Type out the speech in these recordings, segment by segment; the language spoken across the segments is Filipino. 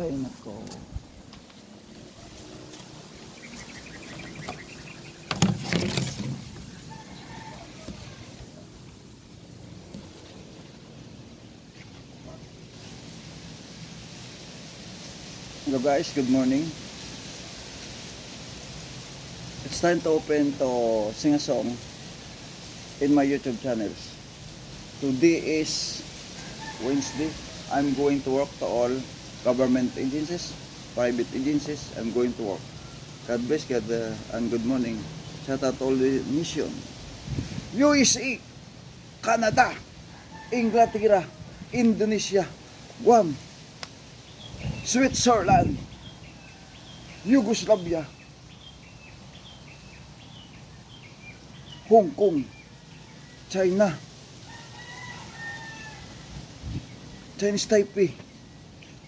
Ay, nako. Hello guys, good morning. It's time to open to sing a song in my YouTube channels. Today is Wednesday. I'm going to work to all government agencies, private agencies. I'm going to work. God bless God and good morning. Shout out to all the mission. USA, Canada, Inglaterra, Indonesia, Guam, Switzerland, Yugoslavia, Hong Kong, China, Chinese Taipei,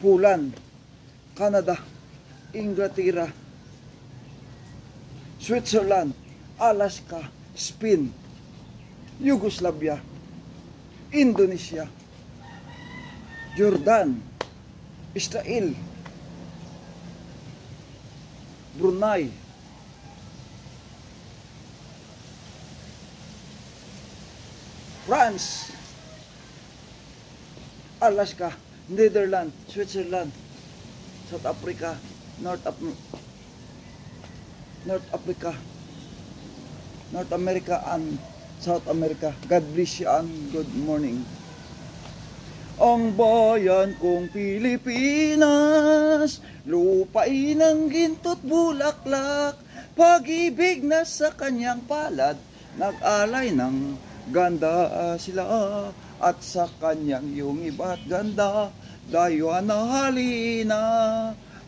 Poland, Canada, Inglaterra, Switzerland, Alaska, Spain, Yugoslavia, Indonesia, Jordan, Israel, Brunei, France, Alaska, Netherlands, Switzerland, South Africa, North America and South America. God bless you and good morning. Ang bayan kong Pilipinas, lupain ng ginto't bulaklak, pag-ibig na sa kanyang palad, nag-alay ng ganda sila, at sa kanyang yung iba't ganda, dayuhan na halina.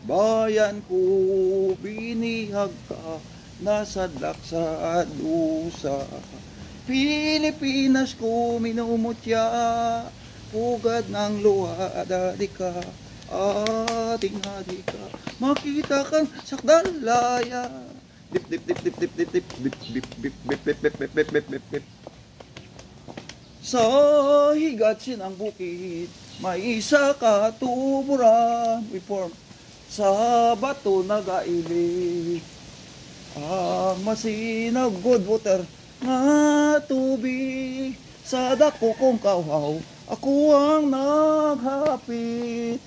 Bayan ko, binihag ka, nasadlak sa dusa. Pilipinas ko, minumutya, pugad ng luha, dadi ka, ating hadika, makita kang sakdalaya. Dip dip dip dip dip dip dip dip dip dip dip dip dip dip dip dip dip. Sa higatsin ang bukid, may isa katuburan, we form sa bato nagaili, ang masinaw good water nga tubig, sa dako kong kauhaw, ako ang naghapit.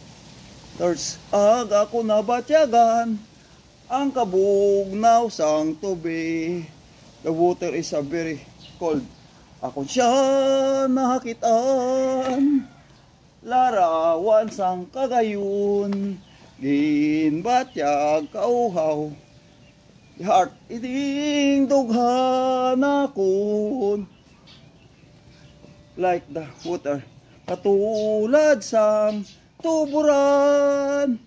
Thirds, ako nabatyagan, ang kabugnaw sang tubig. The water is a very cold. Ako siya nakitaan, larawan sang kagayon, ginbatyag kauhaw, heart iting dughan akon. Like the water, katulad sang tuburan,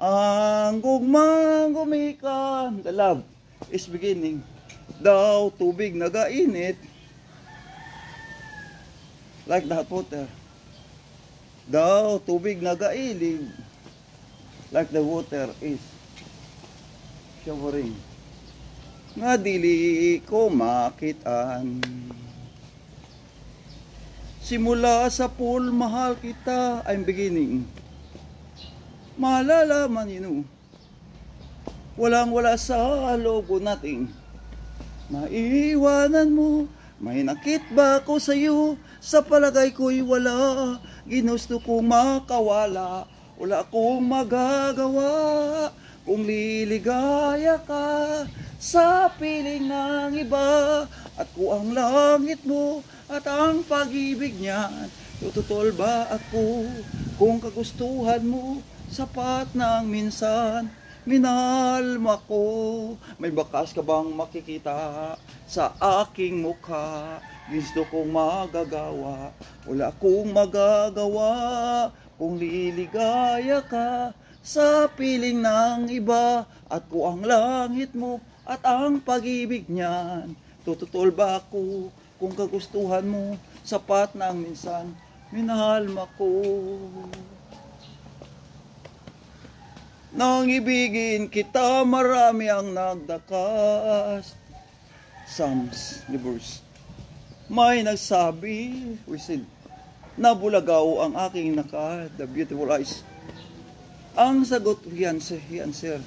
ang gugmang gumikan. The love is beginning. Daw tubig nagainit, like the hot water. Daw tubig nagailig, like the water is showering. Nga dili ko makitaan, simula sa pool, mahal kita, I'm beginning. Malalaman yun, walang wala sa logo nating maiiwanan mo. May nakit ba ko sa'yo? Sa palagay ko'y wala. Ginusto kong makawala, wala akong magagawa. Kung liligaya ka sa piling ng iba, at kung ang langit mo at ang pag-ibig niyan, tututol ba ako? Kung kagustuhan mo, sapat ng minsan, minahal mo ako. May bakas ka bang makikita sa aking mukha? Gusto kong magagawa, wala akong magagawa. Kung liligaya ka sa piling ng iba, at kung ang langit mo at ang pag-ibig niyan, tututol ba ako? Kung kagustuhan mo, sapat ng minsan, minahal mo ako. Nang ibigin kita, marami ang nagdakas. Psalms, the verse. May nagsabi, we said, nabulagaw ang aking naka, the beautiful eyes. Ang sagot, yan sir.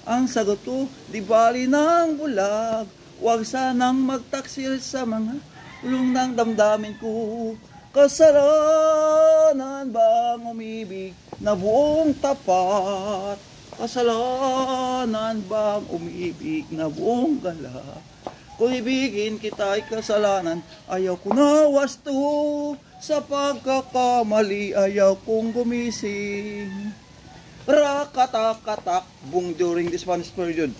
Ang sagot ko, di bali ng bulag. Huwag sanang magtaksil sa mga ulong ng damdamin ko. Kasalanan bang umibig na buong tapat? Kasalanan bang umibig na buong galak? Kung ibigin kita ay kasalanan, ayaw ko na wasto. Sa pagkakamali, ayaw kong gumising. Rakatak-katak bung during the Spanish period.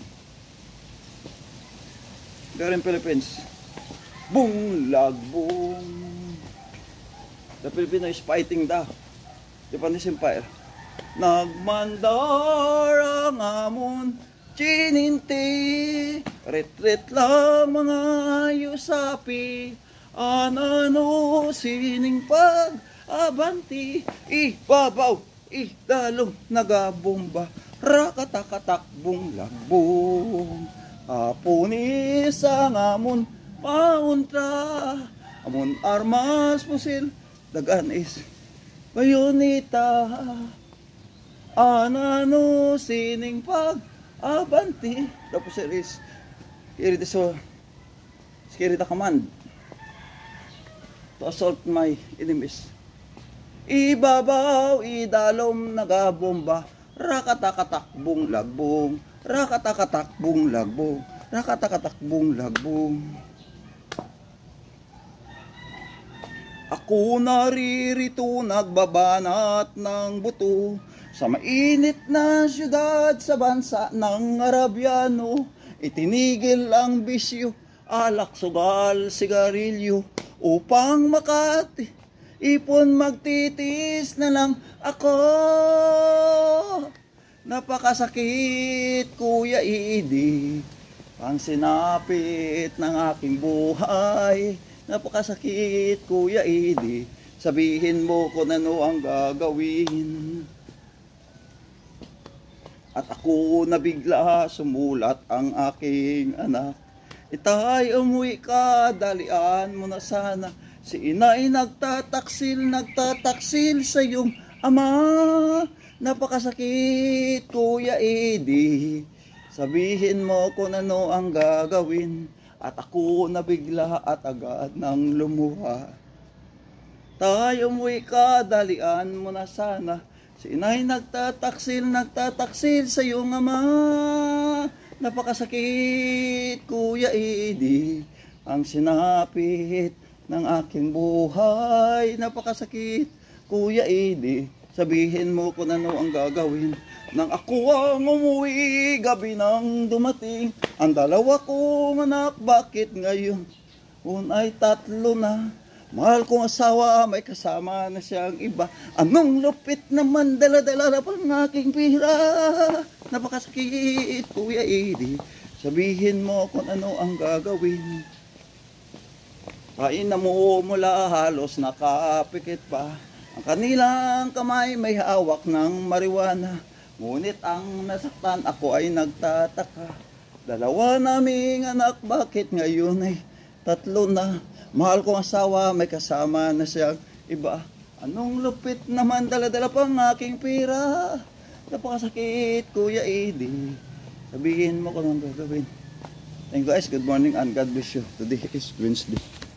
There in Philippines. Bung lagbong. The Filipino is fighting the Japanese Empire. Nagmandar ang amon, chininti, retret lang mga yusapi, anano sining pag-abanti, ibabaw, idalong nagabomba, rakatakatakbong lagbong, apunis ang amon, pauntra, amon armas pusil, dagan is bayonita, anano sining pag-abanti. Tapos is carry the command to assault my enemies. Ibabaw, idalom, nagabomba, rakatakatakbong lagbong, rakatakatakbong lagbong, rakatakatakbong lagbong. Ako naririto nagbabanat ng buto sa mainit na syudad sa bansa ng Arabiano. Itinigil ang bisyo, alak, sugal, sigarilyo upang makati ipon magtitis na lang ako. Napakasakit, Kuya Idi, ang sinapit ng aking buhay. Napakasakit, Kuya Idi, sabihin mo kung ano ang gagawin. At ako nabigla, sumulat ang aking anak. Itay, umuwi ka, dalian mo na sana. Si inay nagtataksil sa iyong ama. Napakasakit, Kuya Idi, sabihin mo kung ano ang gagawin. At ako nabigla at agad nang lumuha. Tayo umuwi ka, dalian mo na sana. Si inay nagtataksil sa iyong ama. Napakasakit, Kuya Idi, ang sinapit ng aking buhay. Napakasakit, Kuya Idi, sabihin mo kung ano ang gagawin. Nang ako ang umuwi, gabi nang dumating ang dalawa kong anak, bakit ngayon ay 3 na? Mahal kong asawa, may kasama na siyang iba. Anong lupit naman, dala-dala na pang aking pira. Napakasakit, Kuya Idi, sabihin mo kung ano ang gagawin. Kain na mo mula, halos nakapikit pa. Ang kanilang kamay may hawak ng marijuana. Ngunit ang nasaktan, ako ay nagtataka. Dalawa naming anak, bakit ngayon ay 3 na? Mahal kong asawa, may kasama na siyang iba. Anong lupit naman, dala-dala pang aking pira. Napakasakit, Kuya Idi, sabihin mo kung anong gagawin. Thank you guys, good morning and God bless you. Today is Wednesday.